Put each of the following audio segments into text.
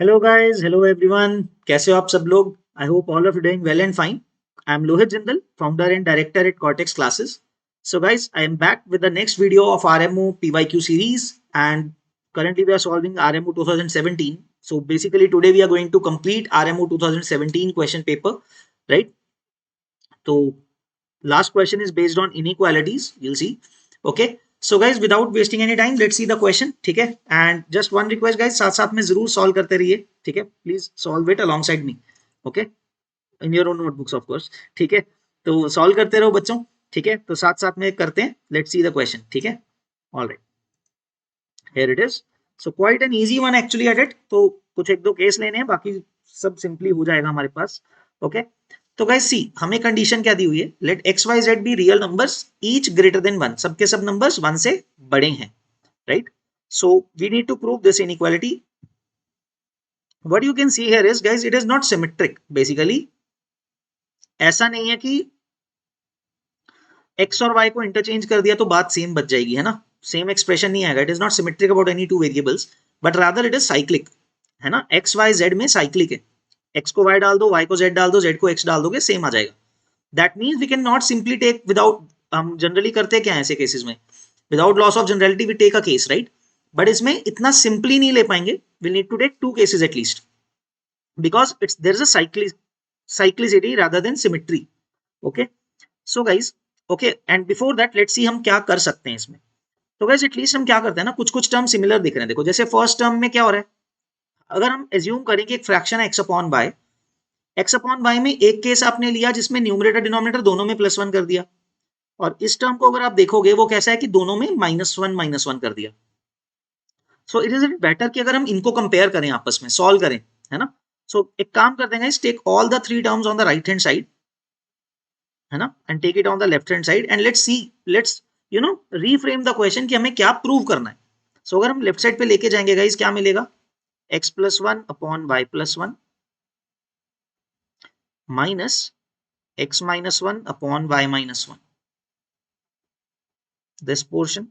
Hello guys, hello everyone. कैसे हो आप सब लोग? I hope all of you doing well and fine. I am Lohit Jindal, founder and director at cortex classes. So guys, I am back with the next video of RMO PYQ series, and currently we are solving RMO 2017. So basically today we are going to complete RMO 2017 question paper, right? So last question is based on inequalities, you'll see. Okay, so guys, without wasting any time, let's see the question. ठीक है, and just one request guys, साथ साथ में जरूर solve करते रहिए. ठीक है, please solve it alongside me. Okay, in your own notebooks of course. ठीक है, तो solve करते रहो बच्चों. ठीक है, तो साथ साथ में करते हैं. Let's see the question. ठीक है, all right, here it is. So quite an easy one actually at it. तो कुछ एक दो केस लेने हैं, बाकी सब सिंपली हो जाएगा हमारे पास. ओके, तो गाइस सी, हमें कंडीशन क्या दी हुई है? Let x y z be real numbers each greater than one. सबके सब नंबर्स वन से बड़े हैं, right? So we need to prove this inequality. What you can see here is guys, it is not symmetric. Basically ऐसा नहीं है कि x और वाई को इंटरचेंज कर दिया तो बात सेम बच जाएगी, है ना? सेम एक्सप्रेशन नहीं आएगा. It is not symmetric about any two variables, but rather it is cyclic, है ना? एक्स वाई जेड में साइक्लिक है. एक्स को वाई डाल दो, वाई को जेड डाल दो, जेड को एक्स डाल दोगे, सेम आ जाएगा. That means we can not simply take without, हम जनरली करते हैं क्या ऐसे केसेस में? Without loss of generality we take a case, right? But इसमें इतना सिंपली नहीं ले पाएंगे. We need to take two cases at least, because it's there is a cyclicity rather than symmetry. Okay, so guys, okay, and before that let's see हम क्या कर सकते हैं इसमें. तो guys एटलीस्ट हम क्या करते हैं ना, कुछ कुछ टर्म सिमिलर दिख रहे हैं. देखो, जैसे फर्स्ट टर्म में क्या हो रहा है? अगर हम एज्यूम करें कि एक फ्रैक्शन है x upon y, x upon y में एक केस आपने लिया जिसमें न्यूमरेटर डिनोमिनेटर दोनों में प्लस वन कर दिया, और इस टर्म को अगर आप देखोगे वो कैसा है कि दोनों में माइनस वन कर दिया. सो इट इज बेटर कि अगर हम इनको कंपेयर करें, आपस में सॉल्व करें, है ना? सो एक काम करते हैं, take all the three terms on the right hand side, है ना, and take it on the left hand side, and let's see, let's reframe the question कि हमें क्या प्रूव करना है. सो अगर हम लेफ्ट साइड पे लेके जाएंगे गाइस, क्या मिलेगा? X plus one upon y plus one minus x minus one upon y minus one, this portion,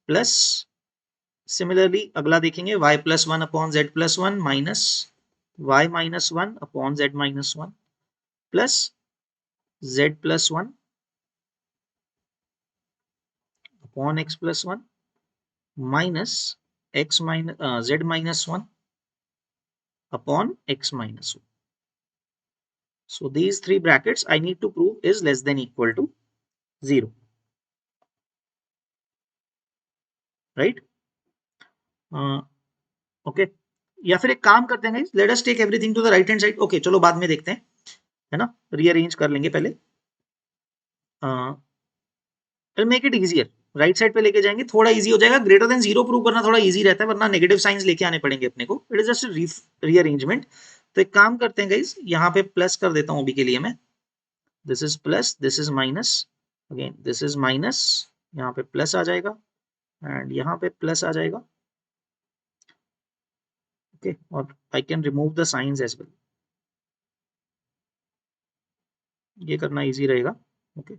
plus similarly अगला देखेंगे y plus one upon z plus one minus y minus one upon z minus one plus z plus one upon x plus one minus x minus z minus one upon x minus one. So these three brackets I need to prove is less than equal to 0, right? Okay, या फिर एक काम करते हैं, let us take everything to the right hand side. Okay, चलो बाद में देखते हैं, है ना? रीअरेंज कर लेंगे पहले. Make it easier, right side पे लेके जाएंगे, थोड़ा इजी हो जाएगा. ग्रेटर देन जीरो प्रूव करना थोड़ा इजी रहता है, वरना नेगेटिव साइंस लेके आने पड़ेंगे अपने को. It is just rearrangement. तो एक काम करते हैं गाइस, यहाँ पे प्लस कर देता हूँ अभी के लिए मैं. This is plus, this is minus, again this is minus, यहाँ पे प्लस आ जाएगा एंड यहाँ पे प्लस आ जाएगा. ओके, और I can remove the signs as well. ये करना इजी रहेगा. Okay,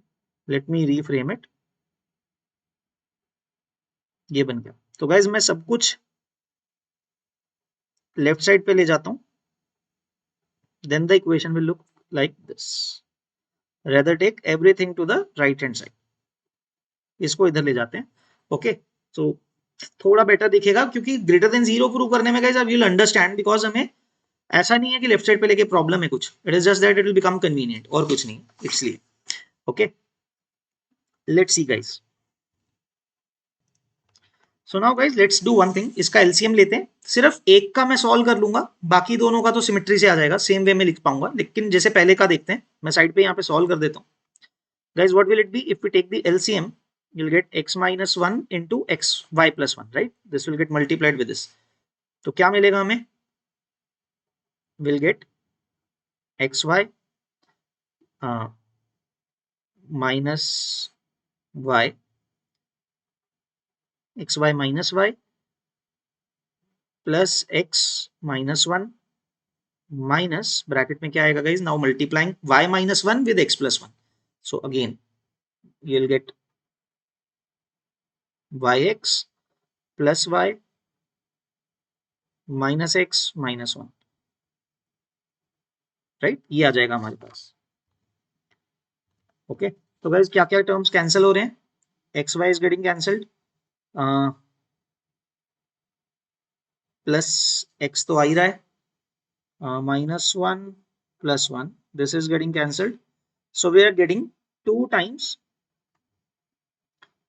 let me reframe it. ये बन गया. तो गाइज मैं सब कुछ लेफ्ट साइड पे ले जाता हूँ, then the equation will look like this. Rather take everything to the right hand side. इसको इधर ले जाते हैं. ओके, सो थोड़ा बेटर दिखेगा, क्योंकि ग्रेटर देन जीरो प्रूव करने में गाइस आप विल अंडरस्टैंड, बिकॉज हमें ऐसा नहीं है कि लेफ्ट साइड पे लेके प्रॉब्लम है कुछ. It is just that it will become convenient, और कुछ नहीं, इसलिए. Okay, let's see guys. So now guys let's do one thing. इसका एलसीएम लेते हैं. सिर्फ एक का मैं सॉल्व कर लूंगा, बाकी दोनों का तो सिमेट्री से आ जाएगा, सेम वे में लिख पाऊंगा. लेकिन जैसे पहले का देखते हैं, मैं साइड पे यहाँ पे सॉल्व कर देता हूँ. Guys, what will it be if we take the LCM? You'll get x minus 1 into x y plus 1, right? This will get multiplied with this. तो क्या मिलेगा हमें? We'll get xy minus y, xy minus y plus x minus 1 minus bracket में क्या आएगा guys? Now multiplying y minus 1 with x plus 1. So again, you'll get yx plus y minus x minus one, right, ये आ जाएगा हमारे पास। Okay, तो guys क्या क्या टर्म्स कैंसिल हो रहे हैं? X y is getting cancelled, plus x तो आ ही रहा है, minus 1 plus 1, this is getting cancelled, so we are getting 2 times,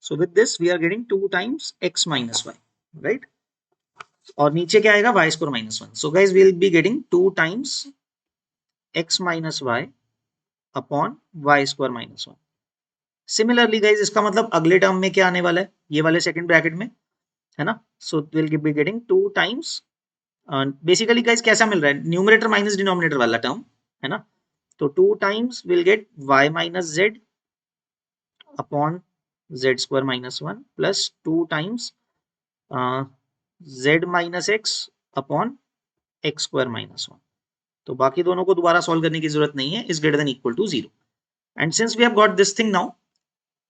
so with this we are getting 2 times x minus y, right, और नीचे क्या आएगा y square minus 1, so guys we will be getting 2 times x minus y upon y square minus 1. Similarly guys इसका मतलब अगले term में क्या आने वाला है, ये वाले सेकंड ब्रैकेट में, है ना, so we'll be getting 2 times, basically guys कैसा मिल रहा है, न्यूमरेटर माइनस डिनोमिनेटर वाला टर्म, है ना, तो 2 times will get y minus z upon z square minus 1 plus 2 times z minus x upon x square minus 1. तो बाकी दोनों को दोबारा सॉल्व करने की जरूरत नहीं है, is greater than equal to 0, and since we have got this thing now,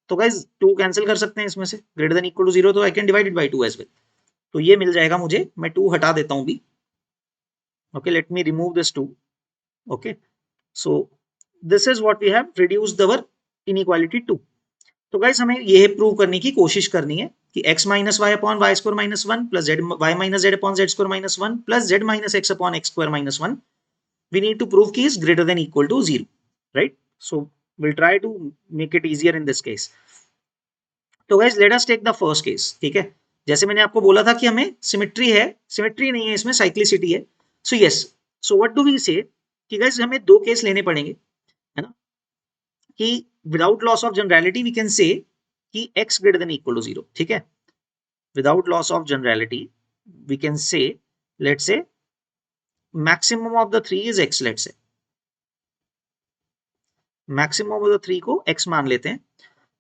तो गाइज 2 कैंसिल कर सकते हैं इसमें से, ग्रेटर देन इक्वल टू 0, तो I can divide it by 2 as well, तो ये मिल जाएगा मुझे, मैं 2 हटा देता हूं भी, okay, let me remove this 2, okay, so this is what we have reduced our inequality 2. तो गाइस हमें यह प्रूव करने की कोशिश करनी है कि x minus y upon y square minus one plus z y minus z upon z square minus one plus z minus x upon x square minus one, we need to prove की is greater than equal to 0, right, so will try to make it easier in this case. तो guys let us take the first case, ठीक है, जैसे मैंने आपको बोला था कि हमें सिमेट्री है, सिमेट्री नहीं है इसमें, साइक्लिसिटी है, so yes, so what do we say कि गाइस हमें दो केस लेने पड़ेंगे, है ना, कि without loss of generality we can say कि x greater than equal to 0, ठीक है, without loss of generality we can say, let's say maximum of the 3 is x, let's say maximum of the 3 को x मान लेते हैं,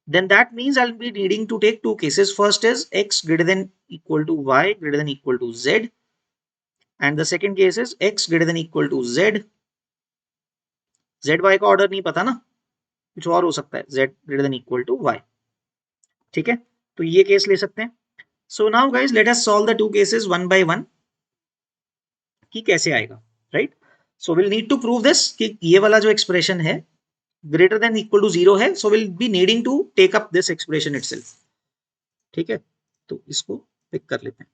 then that means I'll be needing to take two cases. First is x greater than equal to y greater than equal to z, and the second case is x greater than equal to z. z y का order नहीं पता ना, कुछ और हो सकता है, z greater than equal to y, ठीक है, तो ये केस ले सकते हैं. So now guys let us solve the two cases one by one कि कैसे आएगा, right, so will need to prove this कि ये वाला जो एक्सप्रेशन है ग्रेटर देन इक्वल टू 0 है, so will be needing to take up this expression itself, ठीक है, तो इसको पिक कर लेते हैं.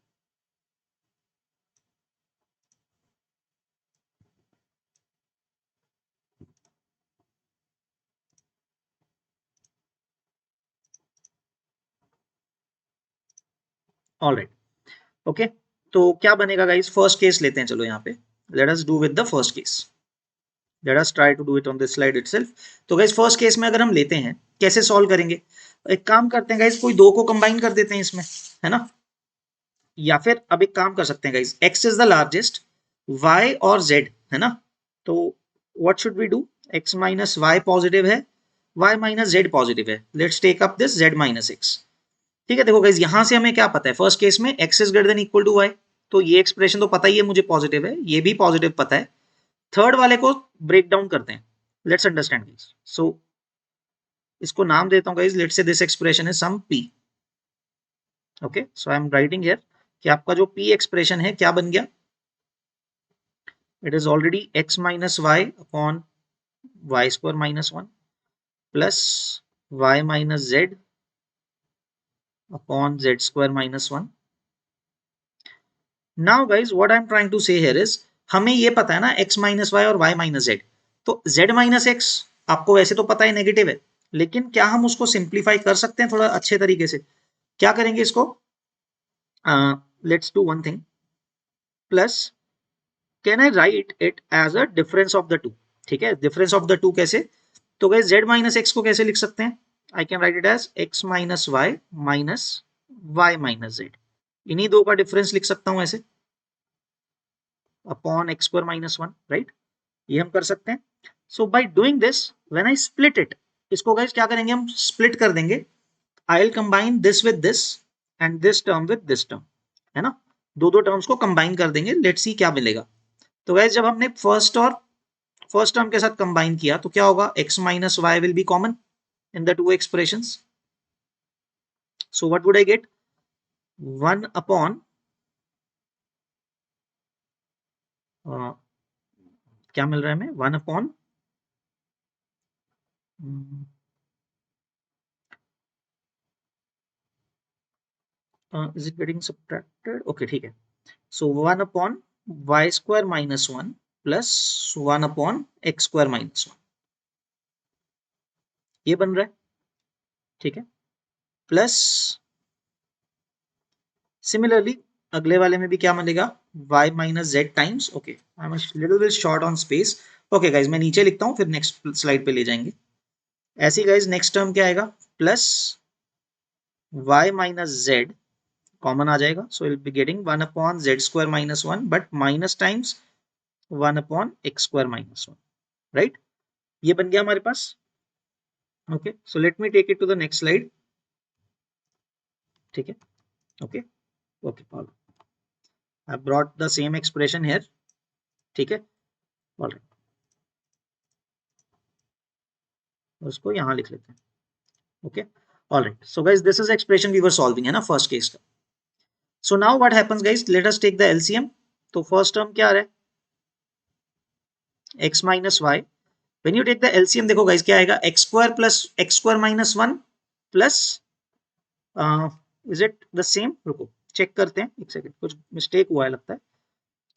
ऑलराइट, ओके, तो क्या बनेगा गाइस, फर्स्ट केस लेते हैं, चलो यहाँ पे let us do with the first case, let us try to do it on this slide itself. तो गाइस फर्स्ट केस में अगर हम लेते हैं, कैसे सॉल्व करेंगे, एक काम करते हैं गाइस, कोई दो को कंबाइन कर देते हैं इसमें, है ना, या फिर अब एक काम कर सकते हैं guys, x is the largest, y और z, है ना, तो what should we do, x minus y positive है, y माइनस z पॉजिटिव है, let's take up this z minus x, ठीक है. देखो गाइस यहां से हमें क्या पता है, फर्स्ट केस में x is greater than equal to y, तो ये एक्सप्रेशन तो पता ही है मुझे पॉजिटिव है, ये भी पॉजिटिव पता है. थर्ड वाले को ब्रेक डाउन करते हैं, लेट्स अंडरस्टैंड गाइस, सो इसको नाम देता हूं guys, let's say this expression is some p, okay, so I am writing here कि आपका जो p एक्सप्रेशन है क्या बन गया, it is already x minus y upon y square minus 1 plus y minus z upon z square minus 1. Now guys what I am trying to say here is, हमें ये पता है ना x minus y और y minus z, तो z minus x आपको वैसे तो पता है नेगेटिव है, लेकिन क्या हम उसको सिंप्लीफाई कर सकते हैं थोड़ा अच्छे तरीके से, क्या करेंगे इसको, let's do one thing, plus can I write it as a difference of the two, ठीक है, डिफरेंस ऑफ द टू कैसे, तो गाइस z माइनस एक्स को कैसे लिख सकते हैं, I can write it as x minus y minus y minus z, इन्हीं दो का डिफरेंस लिख सकता हूं ऐसे, upon x square minus one, right, ये हम कर सकते हैं. So by doing this when I split it, इसको गाइस क्या करेंगे, हम स्प्लिट कर देंगे, I will combine this with this and this term with this term, है ना, दो दो टर्म्स को कंबाइन कर देंगे, लेट्स सी क्या मिलेगा. तो गाइस जब हमने फर्स्ट टर्म के साथ कंबाइन किया तो क्या होगा, x minus y will be common in the two expressions, so what would I get, 1 upon क्या मिल रहा है हमें 1 upon is it getting subtracted? Okay ठीक है, so 1 upon y square minus 1 plus 1 upon x square minus 1, ये बन रहा है, ठीक है। प्लस सिमिलरली अगले वाले में भी क्या मिलेगा, y minus Z times, okay I am little bit short on space, okay guys मैं नीचे लिखता हूँ फिर नेक्स्ट स्लाइड पे ले जाएंगे। ऐसे ही गाइज नेक्स्ट टर्म क्या आएगा, plus y minus z common आ जाएगा, so will be getting 1 upon z square minus 1 but minus times 1 upon x square minus 1, right, ये बन गया हमारे पास। Okay so let me take it to the next slide, ठीक है, okay okay all I brought the same expression here, ठीक है, alright उसको यहाँ लिख लेते हैं, okay alright. So guys this is expression we were solving, है ना, फर्स्ट केस का। So now what happens guys, let us take the LCM. तो फर्स्ट टर्म क्या आ रहा है, x minus y, when you take the LCM देखो guys क्या आएगा, x square plus x square minus 1 plus is it the same, रुको check करते हैं एक सेकंड, कुछ मिस्टेक हुआ है लगता है।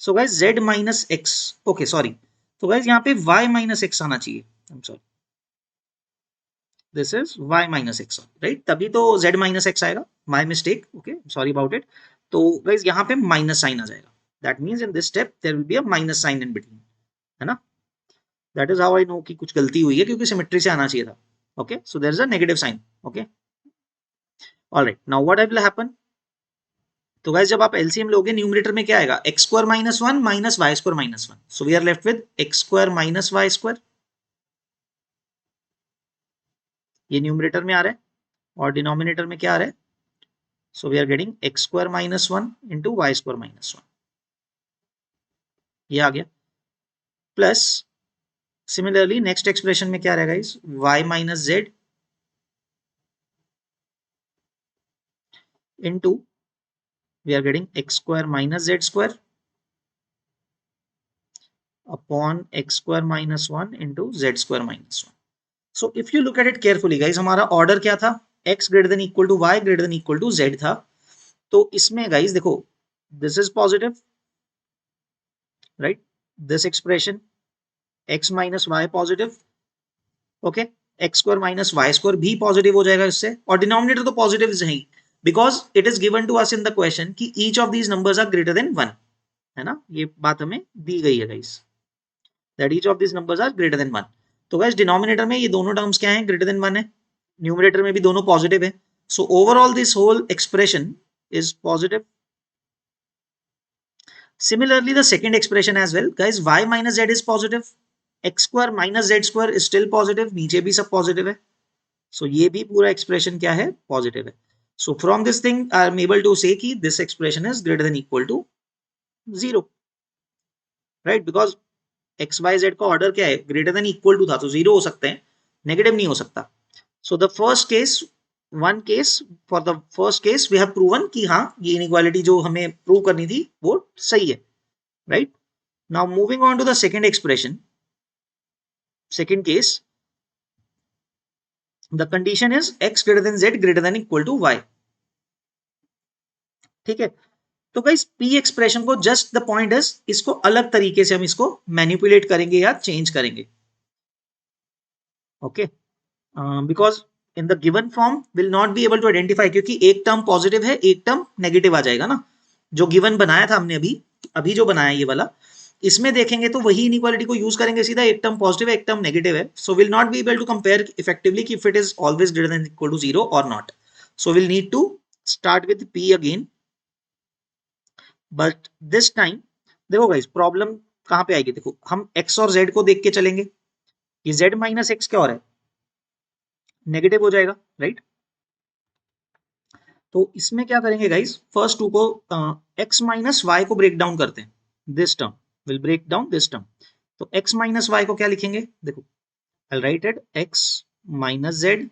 So guys z minus x, okay sorry, तो गाइस यहाँ पे y माइनस एक्स आना चाहिए, I am sorry, this is y minus x, right, तभी तो z माइनस एक्स आएगा, my mistake, okay sorry about it. तो गाइस यहाँ पे माइनस साइन आ जाएगा, that means in this step there will be a minus sign in between, है ना, that is how I know कि कुछ गलती हुई है क्योंकि सिमेट्री से आना चाहिए था, okay so there is a negative sign, okay alright. Now what will happen, तो गाइस जब आप एलसीएम लोगे न्यूमरेटर में क्या आएगा, x square minus 1 minus y square minus 1, so we are left with x square minus y square, ये numerator में आ रहा है, और डिनोमिनेटर में क्या आ रहा है, so we are getting x square minus 1 into y square minus 1, ये आ गया, प्लस सिमिलरली नेक्स्ट एक्सप्रेशन में क्या रहेगा इस y minus z into we are getting x square minus z square upon x square minus 1 into z square minus 1। So if you look at it carefully guys, हमारा order क्या था, x greater than equal to y greater than equal to z था, तो इसमें guys देखो this is positive, right, this expression x minus y positive, okay, x square minus y square भी positive हो जाएगा इससे, और डिनोमिनेटर तो पॉजिटिव है ही, because it is given to us in the question कि each of these numbers are greater than 1, है ना, ये बात हमें दी गई है guys, that each of these numbers are greater than 1। तो गाइस डिनोमिनेटर में ये दोनों टर्म्स क्या हैं, ग्रेटर देन 1 है, न्यूमरेटर में भी दोनों पॉजिटिव है, so overall this whole expression is positive. Similarly, the second expression as well, guys, y minus z is positive, x square minus z square is still positive, नीचे भी सब positive है, so ये भी पूरा expression क्या है, positive है। So from this thing, I am able to say कि this expression is greater than equal to 0, right? Because x y z का order क्या है, greater than equal to था, तो 0 हो सकते हैं, negative नहीं हो सकता। So the first case, one case, for the first case we have proven कि हाँ ये inequality जो हमें prove करनी थी वो सही है, right? Now moving on to the second expression, second case, the condition is x greater than z greater than equal to y, ठीक है। तो गाइस p एक्सप्रेशन को जस्ट द पॉइंट इज इसको अलग तरीके से हम इसको मैनिपुलेट करेंगे या चेंज करेंगे, okay, because in the given form will not be able to identify, क्योंकि एक टर्म पॉजिटिव है एक टर्म नेगेटिव आ जाएगा ना, जो गिवन बनाया था हमने अभी अभी जो बनाया ये वाला, इसमें देखेंगे तो वही इनइक्वालिटी को यूज करेंगे सीधा, एक टर्म पॉजिटिव है एक टर्म नेगेटिव है, so will not be able to compare effectively कि if it is always greater than equal to 0 और not, so will need to start with p again, but this time देखो guys problem कहां पे आएगी, देखो हम x और z को देख के चलेंगे, ये z माइनस एक्स क्या हो रहा है, नेगेटिव हो जाएगा, राइट, तो इसमें क्या करेंगे गाइस, फर्स्ट टू को x माइनस वाई को ब्रेक डाउन करते हैं, this term will break down this term, तो x माइनस वाई को क्या लिखेंगे, देखो I write it x minus z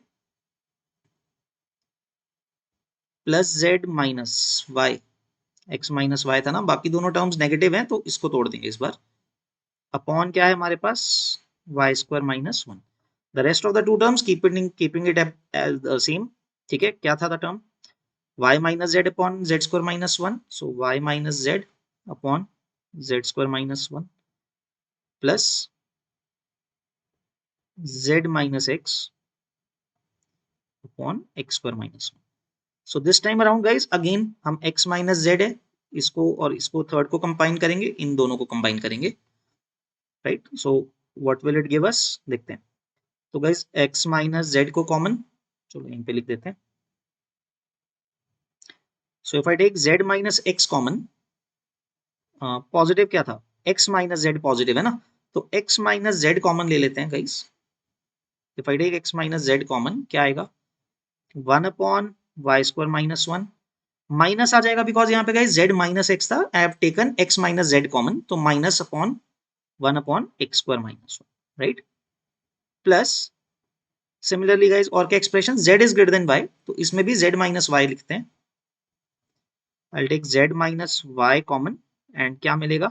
plus z minus y, x minus y था ना, बाकी दोनों टर्म्स नेगेटिव हैं तो इसको तोड़ देंगे इस बार। अपॉन क्या है हमारे पास, y square minus one. The rest of the two terms keeping it as same. ठीक है, क्या था the term, y minus z upon z square minus 1. So y minus z upon z square minus 1 plus z minus x upon x square minus 1. So this time around guys again हम x minus z है, इसको और इसको third को combine करेंगे, इन दोनों को combine करेंगे, right. So what will it give us, देखते हैं। तो गाइस x minus z को कॉमन, चलो यहीं पे लिख देते हैं। So if I take z minus x common, positive क्या था, x माइनस जेड पॉजिटिव है ना, तो x माइनस जेड कॉमन ले लेते हैं guys. If I take x minus z common क्या आएगा, 1 upon y square minus 1, minus आ जाएगा बिकॉज यहाँ पे गाइस z माइनस x था, I have taken x minus z common, तो minus upon 1 upon x square minus 1, right. Plus similarly guys और क्या expression, z is greater than y, तो इसमें भी z माइनस y लिखते हैं। आई टेक z माइनस y कॉमन एंड क्या मिलेगा,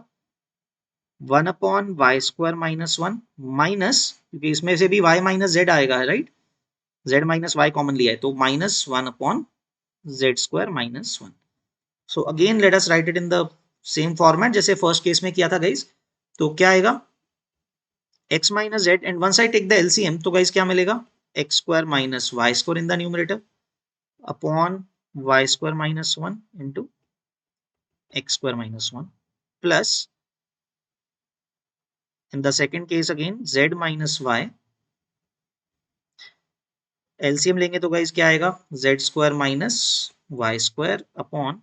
1 upon y square minus 1 minus, क्योंकि इसमें से भी y माइनस जेड आएगा, right, z minus y common लिया है तो minus 1 upon z square minus 1। So again let us write it in the same format जैसे फर्स्ट केस में किया था गाइस। तो क्या आएगा, x minus z and once I take the LCM, तो गाइस क्या मिलेगा, x square minus y square in the numerator upon y square minus 1 into x square minus 1 plus in the second case again z minus y, LCM लेंगे तो guys क्या आएगा, z square minus y square upon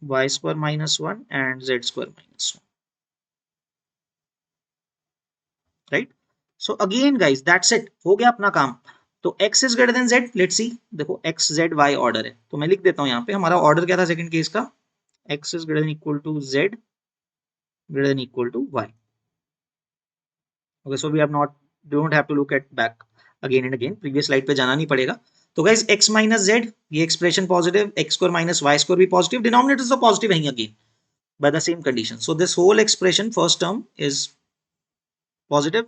y square minus 1 and z square minus 1, right. So again guys that's it, हो गया अपना काम। तो x is greater than z, let's see, देखो x z y ऑर्डर है, तो मैं लिख देता हूं यहाँ पे हमारा ऑर्डर क्या था सेकंड केस का, x is greater than equal to z greater than equal to y। Okay, so we have not, don't have to look at back again and again, previous slide पे जाना नहीं पड़ेगा। तो guys x minus z, ये expression positive, x square minus y square भी positive, denominators तो positive है again by the same condition. So this whole expression first term is positive,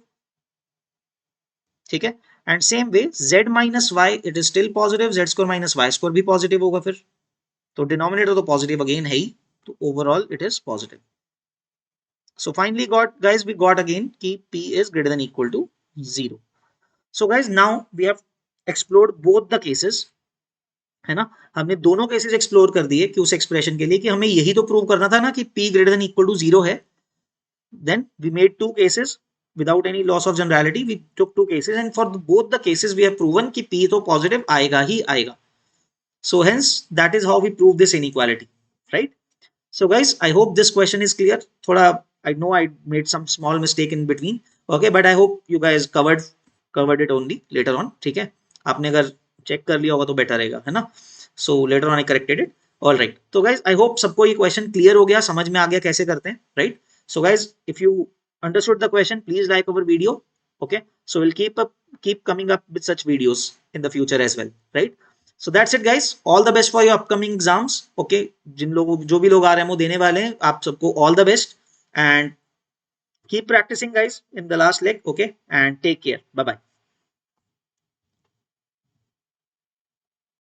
ठीक है। And same way z minus y it is still positive, z square minus y square भी positive होगा फिर, तो denominator तो positive again है ही, तो overall it is positive. So finally got guys, we got again कि p is greater than equal to 0। So guys now we have explored both the cases, है ना, हमने दोनों केसेस एक्सप्लोर कर दिए कि उस एक्सप्रेशन के लिए कि हमें यही तो प्रूव करना था ना कि p greater than equal to 0 है। Then we made two cases without any loss of generality. We took two cases and for both the cases we have proven कि P तो positive आएगा ही आएगा. So hence that is how we prove this inequality, right? So guys, I hope this question is clear. थोड़ा I know I made some small mistake in between, okay, but I hope you guys covered it only later on. ठीक है, आपने अगर check कर लिया होगा तो better रहेगा, है ना। So later on I corrected it. All right. तो guys I hope सबको ये question clear हो गया, समझ में आ गया कैसे करते हैं, right? So guys, if you understood the question, please like our video. Okay, so we'll keep coming up with such videos in the future as well, right? So that's it guys, all the best for your upcoming exams. Okay, जिन लोगों जो भी लोग आ रहे हैं वो देने वाले हैं, आप सबको all the best and keep practicing guys in the last leg. Okay, and take care, bye bye.